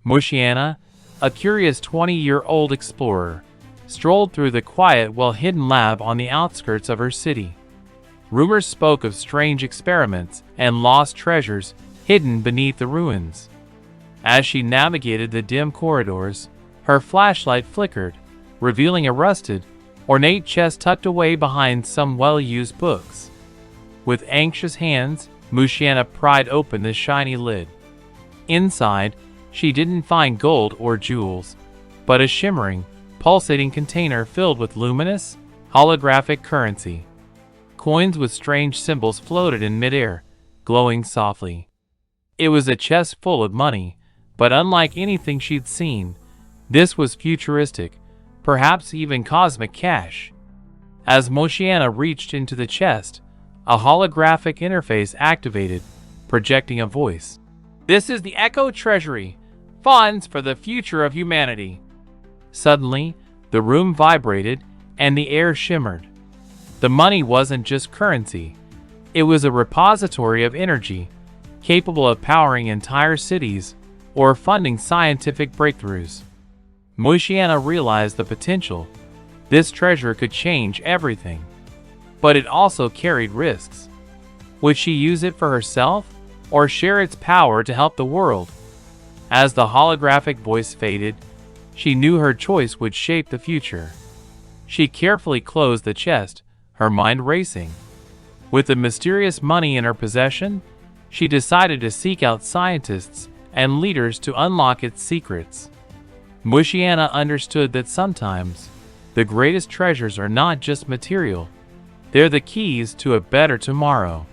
Mushiana, a curious 20-year-old explorer, strolled through the quiet, well-hidden lab on the outskirts of her city. Rumors spoke of strange experiments and lost treasures hidden beneath the ruins. As she navigated the dim corridors, her flashlight flickered, revealing a rusted, ornate chest tucked away behind some well-used books. With anxious hands, Mushiana pried open the shiny lid. Inside, she didn't find gold or jewels, but a shimmering, pulsating container filled with luminous, holographic currency. Coins with strange symbols floated in midair, glowing softly. It was a chest full of money, but unlike anything she'd seen, this was futuristic, perhaps even cosmic cash. As Mushiana reached into the chest, a holographic interface activated, projecting a voice. "This is the Echo Treasury. Funds for the future of humanity." Suddenly, the room vibrated and the air shimmered. The money wasn't just currency. It was a repository of energy, capable of powering entire cities or funding scientific breakthroughs. Mushiana realized the potential. This treasure could change everything. But it also carried risks. Would she use it for herself, or share its power to help the world? As the holographic voice faded, she knew her choice would shape the future. She carefully closed the chest, her mind racing. With the mysterious money in her possession, she decided to seek out scientists and leaders to unlock its secrets. Mushiana understood that sometimes, the greatest treasures are not just material. They're the keys to a better tomorrow.